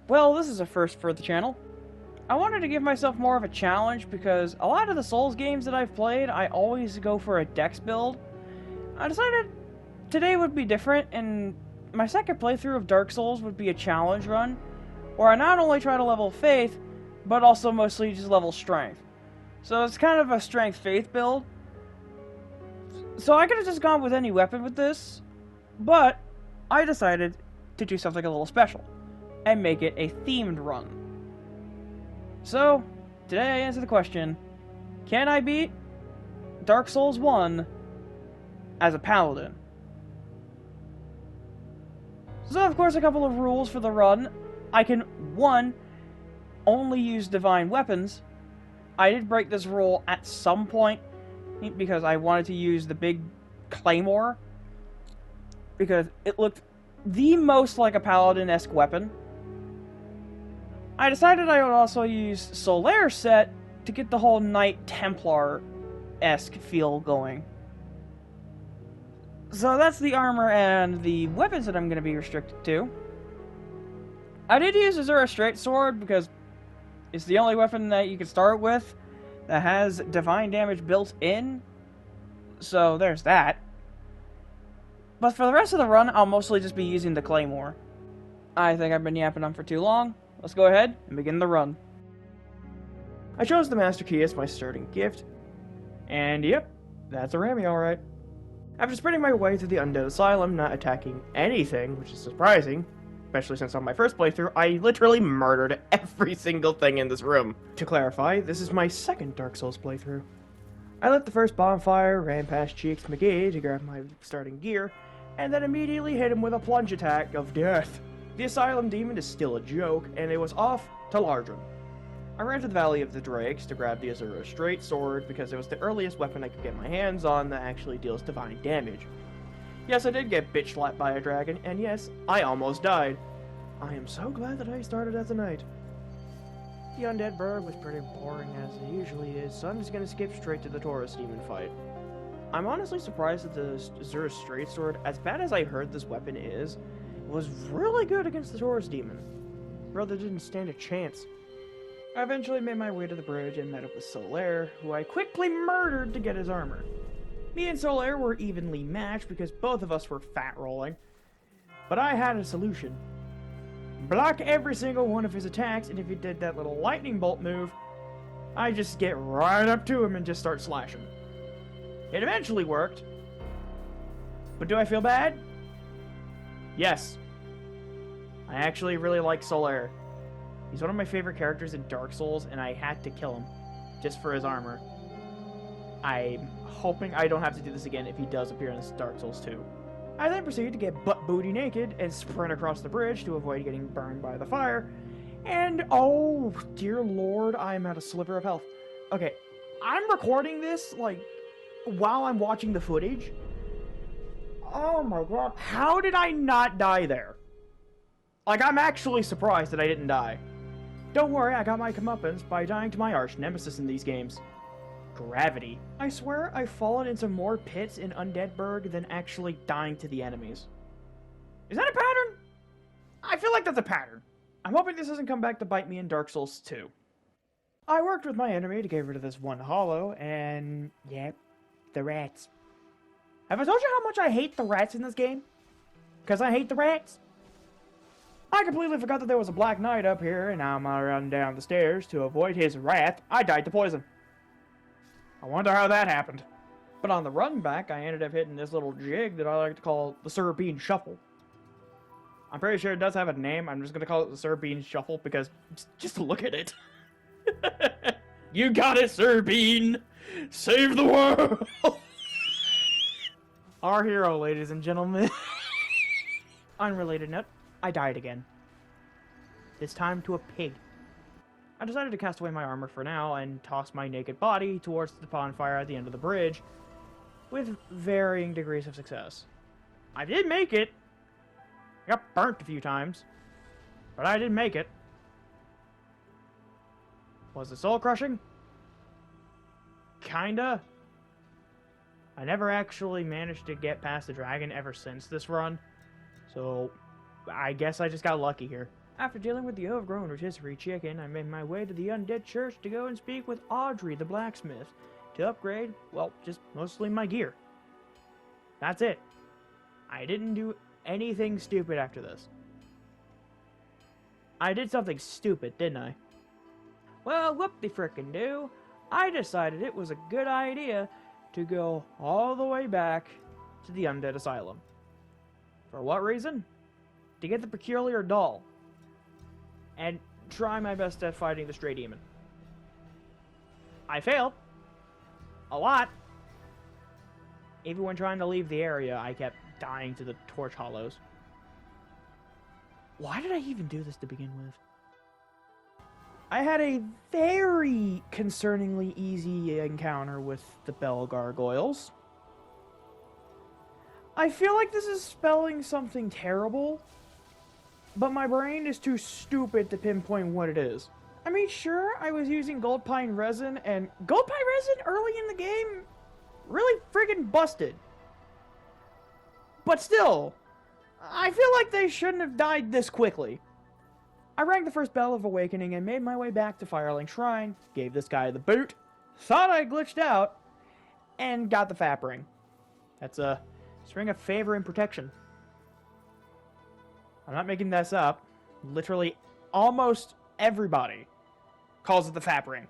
Well, this is a first for the channel. I wanted to give myself more of a challenge because a lot of the Souls games that I've played, I always go for a dex build. I decided today would be different, and my second playthrough of Dark Souls would be a challenge run, where I not only try to level faith, but also mostly just level strength. So it's kind of a strength-faith build. So I could have just gone with any weapon with this, but I decided to do something a little special, and make it a themed run. So, today I answer the question, can I beat Dark Souls 1 as a Paladin? So, of course, a couple of rules for the run. I can, 1, only use divine weapons. I did break this rule at some point, because I wanted to use the big claymore, because it looked the most like a Paladin-esque weapon. I decided I would also use Solaire set to get the whole Knight Templar-esque feel going. So that's the armor and the weapons that I'm going to be restricted to. I did use Azura Straight Sword because it's the only weapon that you can start with that has divine damage built in. So there's that. But for the rest of the run, I'll mostly just be using the Claymore. I think I've been yapping on for too long. Let's go ahead and begin the run. I chose the Master Key as my starting gift. And yep, that's a Rami alright. After sprinting my way through the Undead Asylum, not attacking anything, which is surprising, especially since on my first playthrough, I literally murdered every single thing in this room. To clarify, this is my second Dark Souls playthrough. I lit the first bonfire, ran past Cheeks McGee to grab my starting gear, and then immediately hit him with a plunge attack of death. The Asylum Demon is still a joke, and it was off to Lardrum. I ran to the Valley of the Drakes to grab the Azura Straight Sword because it was the earliest weapon I could get my hands on that actually deals divine damage. Yes, I did get bitch slapped by a dragon, and yes, I almost died. I am so glad that I started as a knight. The Undead Burg was pretty boring as it usually is, so I'm just gonna skip straight to the Taurus Demon fight. I'm honestly surprised that the Azura Straight Sword, as bad as I heard this weapon is, was really good against the Taurus Demon. Brother didn't stand a chance. I eventually made my way to the bridge and met up with Solaire, who I quickly murdered to get his armor. Me and Solaire were evenly matched because both of us were fat rolling, but I had a solution. Block every single one of his attacks, and if he did that little lightning bolt move, I just get right up to him and just start slashing. It eventually worked, but do I feel bad? Yes. I actually really like Solaire. He's one of my favorite characters in Dark Souls, and I had to kill him, just for his armor. I'm hoping I don't have to do this again if he does appear in Dark Souls 2. I then proceeded to get butt booty naked and sprint across the bridge to avoid getting burned by the fire, and oh, dear lord, I'm at a sliver of health. Okay, I'm recording this, like, while I'm watching the footage. Oh my god, how did I not die there? Like, I'm actually surprised that I didn't die. Don't worry, I got my comeuppance by dying to my arch nemesis in these games. Gravity. I swear I've fallen into more pits in Undeadburg than actually dying to the enemies. Is that a pattern? I feel like that's a pattern. I'm hoping this doesn't come back to bite me in Dark Souls 2. I worked with my enemy to get rid of this one hollow, and yep, the rats. Have I told you how much I hate the rats in this game? Because I hate the rats. I completely forgot that there was a Black Knight up here, and now I'm running down the stairs to avoid his wrath. I died to poison. I wonder how that happened. But on the run back, I ended up hitting this little jig that I like to call the Sir Bean Shuffle. I'm pretty sure it does have a name. I'm just going to call it the Sir Bean Shuffle because just look at it. You got it, Sir Bean! Save the world! Our hero, ladies and gentlemen. Unrelated note, I died again. This time to a pig. I decided to cast away my armor for now and toss my naked body towards the bonfire at the end of the bridge, with varying degrees of success. I did make it. I got burnt a few times, but I did make it. Was it soul crushing? Kinda. I never actually managed to get past the dragon ever since this run, so I guess I just got lucky here. After dealing with the overgrown rotisserie chicken, I made my way to the undead church to go and speak with Audrey the blacksmith to upgrade, well, just mostly my gear. That's it. I didn't do anything stupid after this. I did something stupid, didn't I? Well, whoop-de-frickin-do. I decided it was a good idea to go all the way back to the Undead Asylum. For what reason? To get the Peculiar Doll. And try my best at fighting the Stray Demon. I failed. A lot. Even when trying to leave the area, I kept dying to the torch hollows. Why did I even do this to begin with? I had a very concerningly easy encounter with the Bell Gargoyles. I feel like this is spelling something terrible, but my brain is too stupid to pinpoint what it is. I mean, sure, I was using gold pine resin, and gold pine resin early in the game really friggin' busted. But still, I feel like they shouldn't have died this quickly. I rang the first bell of awakening and made my way back to Firelink Shrine, gave this guy the boot, thought I glitched out, and got the Fap Ring. That's a string of favor and protection. I'm not making this up. Literally, almost everybody calls it the Fap Ring.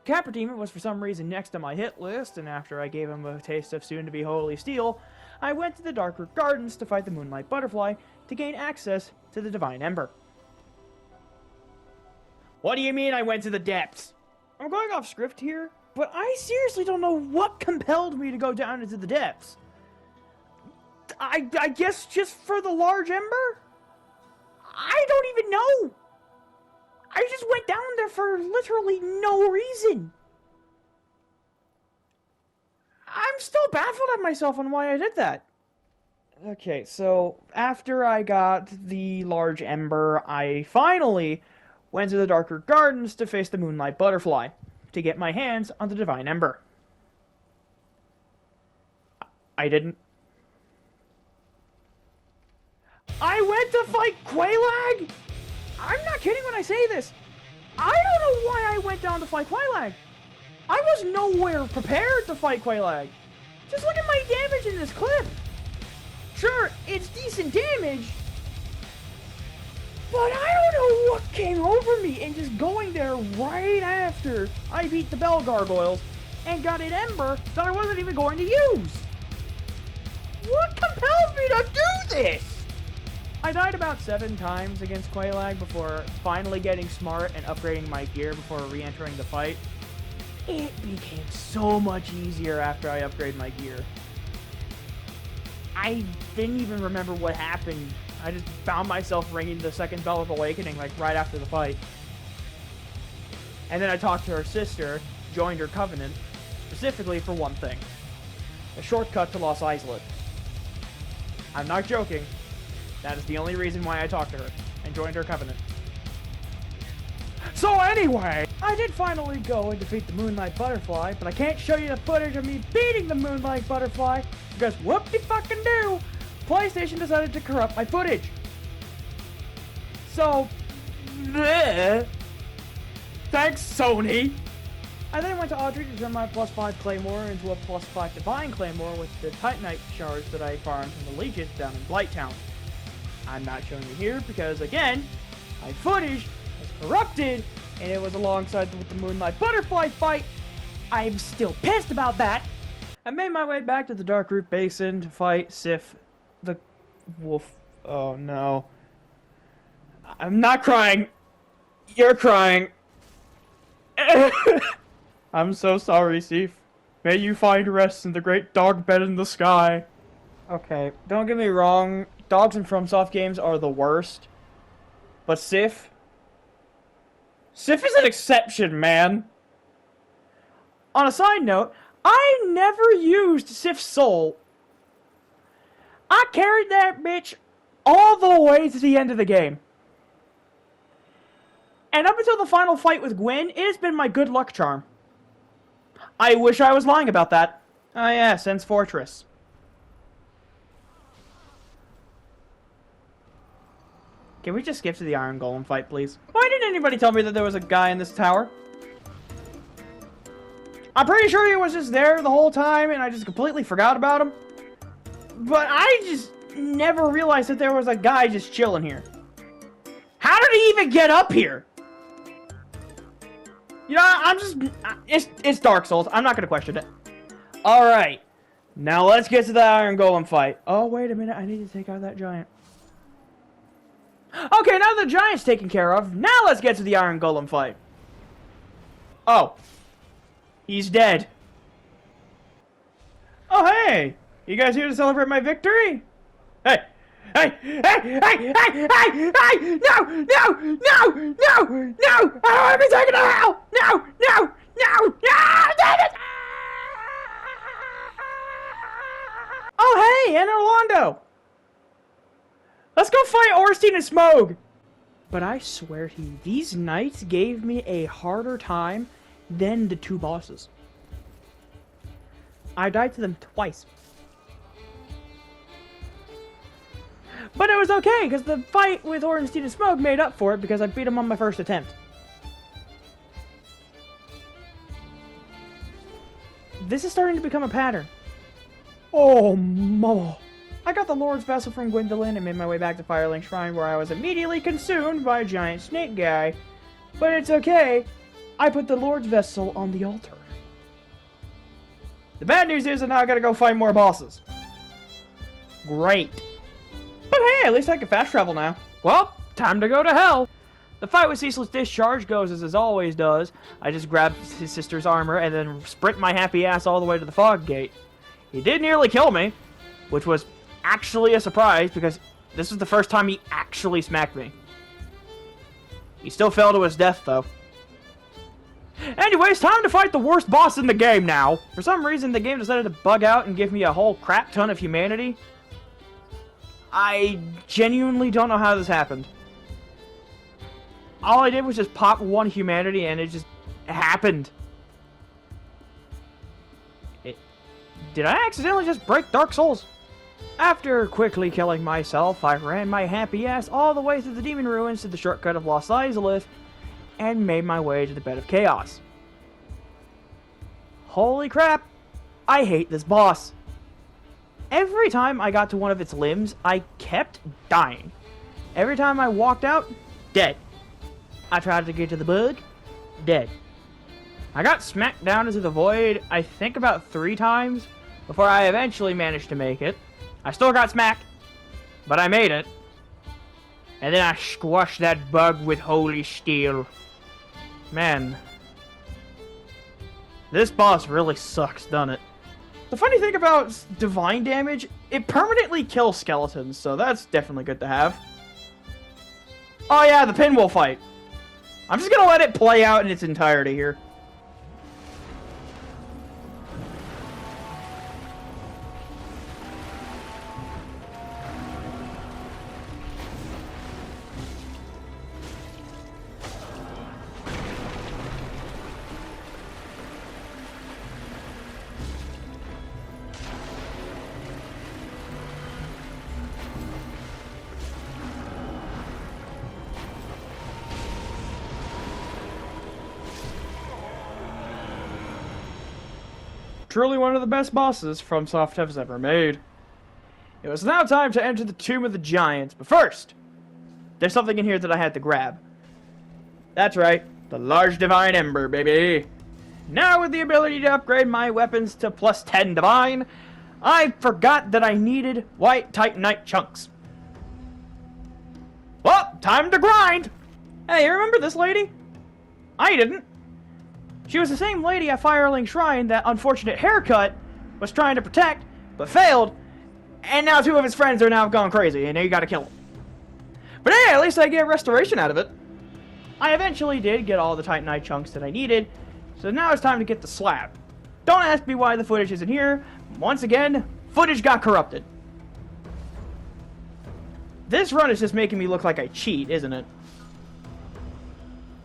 Capra Demon was for some reason next on my hit list, and after I gave him a taste of soon-to-be Holy Steel, I went to the Darker Gardens to fight the Moonlight Butterfly to gain access to the Divine Ember. What do you mean I went to the depths? I'm going off script here, but I seriously don't know what compelled me to go down into the depths. I guess just for the large ember? I don't even know. I just went down there for literally no reason. I'm still baffled at myself on why I did that. Okay, so after I got the large ember, I finally went to the Darker Gardens to face the Moonlight Butterfly to get my hands on the Divine Ember. I didn't. I went to fight Quelaag? I'm not kidding when I say this. I don't know why I went down to fight Quelaag. I was nowhere prepared to fight Quelaag. Just look at my damage in this clip. Sure, it's decent damage, but I don't know what came over me and just going there right after I beat the Bell Gargoyles and got an Ember that I wasn't even going to use. What compelled me to do this? I died about 7 times against Quelaag before finally getting smart and upgrading my gear before re-entering the fight. It became so much easier after I upgraded my gear. I didn't even remember what happened. I just found myself ringing the second bell of awakening like right after the fight. And then I talked to her sister, joined her covenant, specifically for one thing. A shortcut to Lost Islet. I'm not joking. That is the only reason why I talked to her and joined her covenant. So anyway, I did finally go and defeat the Moonlight Butterfly, but I can't show you the footage of me beating the Moonlight Butterfly because whoop-de-fucking-do, PlayStation decided to corrupt my footage. So, bleh. Thanks, Sony. I then went to Audrey to turn my +5 Claymore into a +5 Divine Claymore with the Titanite shards that I farmed from the Legion down in Blighttown. I'm not showing you here because, again, my footage was corrupted and it was alongside with the Moonlight Butterfly fight. I'm still pissed about that. I made my way back to the Darkroot Basin to fight Sif the wolf. Oh no. I'm not crying. You're crying. I'm so sorry, Sif. May you find rest in the great dog bed in the sky. Okay, don't get me wrong. Dogs in FromSoft games are the worst. But Sif is an exception, man. On a side note, I never used Sif's soul. I carried that bitch all the way to the end of the game. And up until the final fight with Gwen, it has been my good luck charm. I wish I was lying about that. Oh yeah, Sense Fortress. Can we just skip to the Iron Golem fight, please? Why didn't anybody tell me that there was a guy in this tower? I'm pretty sure he was just there the whole time, and I just completely forgot about him. But I just never realized that there was a guy just chilling here. How did he even get up here? You know, I'm just... It's Dark Souls. I'm not going to question it. Alright. Now let's get to the Iron Golem fight. Oh, wait a minute. I need to take out that giant. Okay, now the giant's taken care of. Now let's get to the Iron Golem fight. Oh. He's dead. Oh, hey. You guys here to celebrate my victory? Hey. Hey! Hey! Hey! Hey! Hey! Hey! No! No! No! No! No! I don't want to be taken to hell! No! No! No! No! Damn it! Oh, hey! And Orlando! Let's go fight Ornstein and Smough! But I swear to you, these knights gave me a harder time than the two bosses. I died to them twice. But it was okay, because the fight with Ornstein and Smough made up for it because I beat him on my first attempt. This is starting to become a pattern. Oh, mama. I got the Lord's Vessel from Gwendolyn and made my way back to Firelink Shrine, where I was immediately consumed by a giant snake guy. But it's okay. I put the Lord's Vessel on the altar. The bad news is that now I gotta go find more bosses. Great. But hey, at least I can fast travel now. Well, time to go to hell. The fight with Ceaseless Discharge goes as it always does. I just grab his sister's armor and then sprint my happy ass all the way to the fog gate. He did nearly kill me, which was actually a surprise because this was the first time he actually smacked me. He still fell to his death though. Anyways, time to fight the worst boss in the game now. For some reason, the game decided to bug out and give me a whole crap ton of humanity. I genuinely don't know how this happened. All I did was just pop one humanity and it just happened. Did I accidentally just break Dark Souls? After quickly killing myself, I ran my happy ass all the way through the demon ruins to the shortcut of Lost Izalith and made my way to the Bed of Chaos. Holy crap! I hate this boss. Every time I got to one of its limbs, I kept dying. Every time I walked out, dead. I tried to get to the bug, dead. I got smacked down into the void, I think about 3 times, before I eventually managed to make it. I still got smacked, but I made it. And then I squashed that bug with holy steel. Man. This boss really sucks, doesn't it? The funny thing about divine damage, it permanently kills skeletons, so that's definitely good to have. Oh yeah, the pinwheel fight. I'm just gonna let it play out in its entirety here. Truly one of the best bosses FromSoft has ever made. It was now time to enter the Tomb of the Giants, but first, there's something in here that I had to grab. That's right, the Large Divine Ember, baby. Now with the ability to upgrade my weapons to plus 10 Divine, I forgot that I needed White Titanite chunks. Well, time to grind! Hey, you remember this lady? I didn't. She was the same lady at Firelink Shrine that Unfortunate Haircut was trying to protect, but failed, and now 2 of his friends are now gone crazy, and now you gotta kill them. But hey, at least I get restoration out of it. I eventually did get all the Titanite chunks that I needed, so now it's time to get the slab. Don't ask me why the footage isn't here. Once again, footage got corrupted. This run is just making me look like I cheat, isn't it?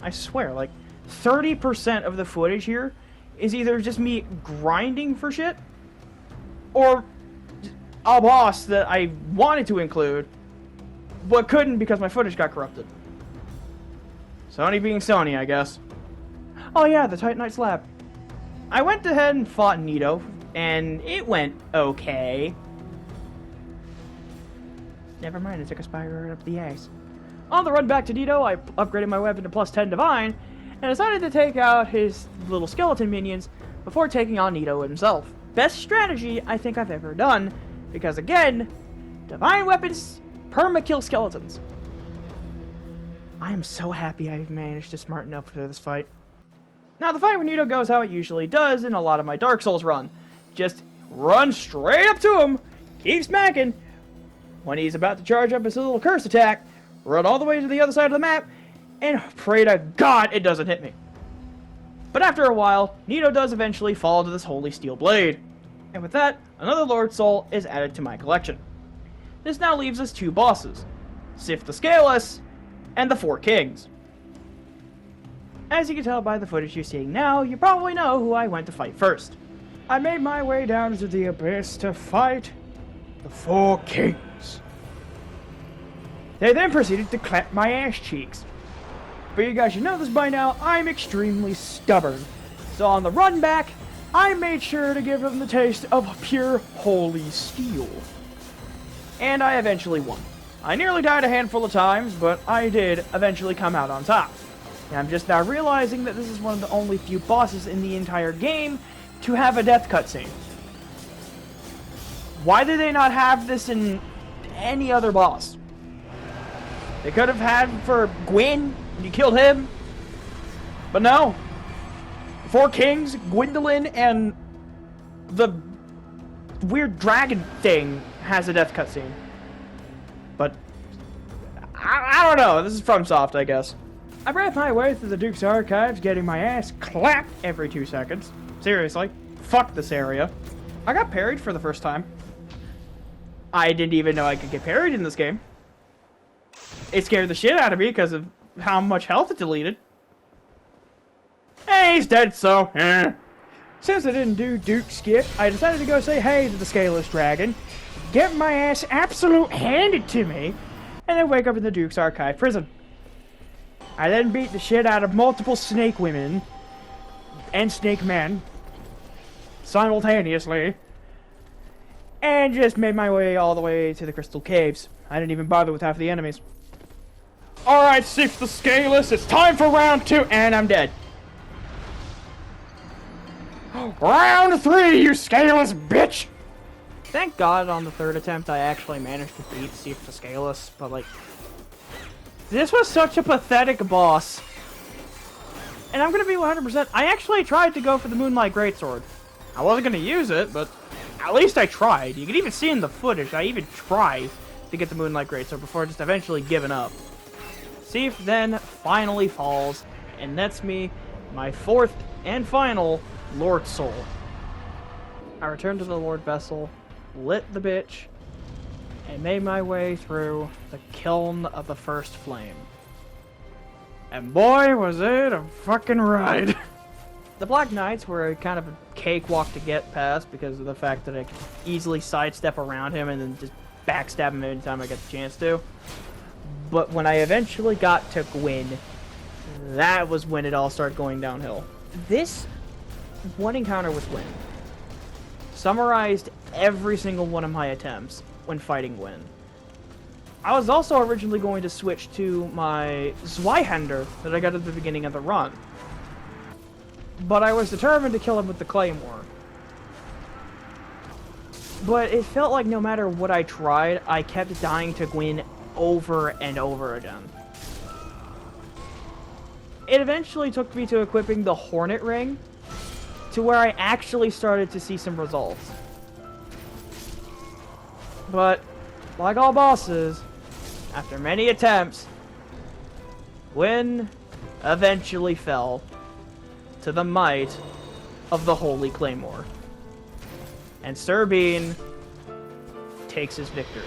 I swear, like, 30% of the footage here is either just me grinding for shit, or a boss that I wanted to include, but couldn't because my footage got corrupted. Sony being Sony, I guess. Oh yeah, the Titanite slab. I went ahead and fought Nito, and it went okay. Never mind, I took a spider up the ass. On the run back to Nito, I upgraded my weapon to +10 Divine, and decided to take out his little skeleton minions before taking on Nito himself. Best strategy I think I've ever done, because again, Divine weapons perma-kill skeletons. I am so happy I've managed to smarten up for this fight. Now the fight with Nito goes how it usually does in a lot of my Dark Souls run. Just run straight up to him, keep smacking. When he's about to charge up his little curse attack, run all the way to the other side of the map, and pray to God it doesn't hit me. But after a while, Nito does eventually fall to this holy steel blade. And with that, another Lord Soul is added to my collection. This now leaves us 2 bosses, Sif the Scaleless, and the 4 Kings. As you can tell by the footage you're seeing now, you probably know who I went to fight first. I made my way down into the abyss to fight the 4 Kings. They then proceeded to clap my ass cheeks. But you guys should know this by now, I'm extremely stubborn. So on the run back, I made sure to give them the taste of pure holy steel. And I eventually won. I nearly died a handful of times, but I did eventually come out on top. And I'm just now realizing that this is one of the only few bosses in the entire game to have a death cutscene. Why did they not have this in any other boss? They could have had for Gwyn, and you killed him. But no. 4 Kings, Gwendolyn, and the weird dragon thing has a death cutscene. But I don't know. This is FromSoft, I guess. I ran my way through the Duke's archives, getting my ass clapped every 2 seconds. Seriously. Fuck this area. I got parried for the first time. I didn't even know I could get parried in this game. It scared the shit out of me because of how much health it deleted. Hey, he's dead, so Since I didn't do Duke Skip, I decided to go say hey to the Scaleless Dragon, get my ass absolute handed to me, and then wake up in the Duke's Archive prison. I then beat the shit out of multiple snake women and snake men simultaneously, and just made my way all the way to the Crystal Caves. I didn't even bother with half the enemies. Alright, Sif the Scaleless, it's time for round 2, and I'm dead. Round 3, you Scaleless bitch! Thank God on the 3rd attempt I actually managed to beat Sif the Scaleless, but like, this was such a pathetic boss. And I'm gonna be 100%, I actually tried to go for the Moonlight Greatsword. I wasn't gonna use it, but at least I tried. You can even see in the footage, I even tried to get the Moonlight Greatsword before just eventually giving up. Sif then finally falls, and that's me, my 4th and final Lord Soul. I returned to the Lord Vessel, lit the bitch, and made my way through the Kiln of the First Flame. And boy, was it a fucking ride! The Black Knights were a kind of a cakewalk to get past because of the fact that I could easily sidestep around him and then just backstab him anytime I get the chance to. But when I eventually got to Gwyn, that was when it all started going downhill. This one encounter with Gwyn summarized every single one of my attempts when fighting Gwyn. I was also originally going to switch to my Zweihander that I got at the beginning of the run, but I was determined to kill him with the Claymore. But it felt like no matter what I tried, I kept dying to Gwyn over and over again. It eventually took me to equipping the Hornet Ring, to where I actually started to see some results. But, like all bosses, after many attempts, Gwyn eventually fell to the might of the Holy Claymore. And Sir Bean takes his victory.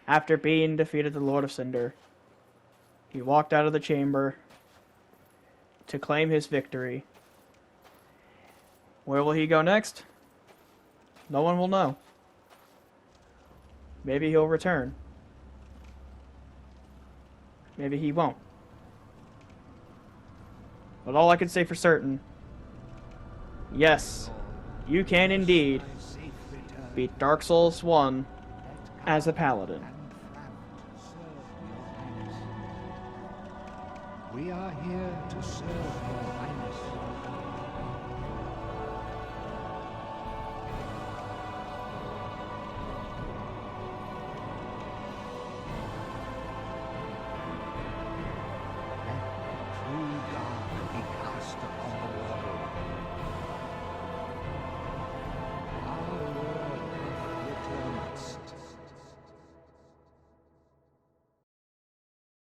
After Bean defeated the Lord of Cinder, he walked out of the chamber to claim his victory. Where will he go next? No one will know. Maybe he'll return. Maybe he won't. But all I can say for certain, yes, you can indeed beat Dark Souls 1 as a Paladin. We are here to serve your highness.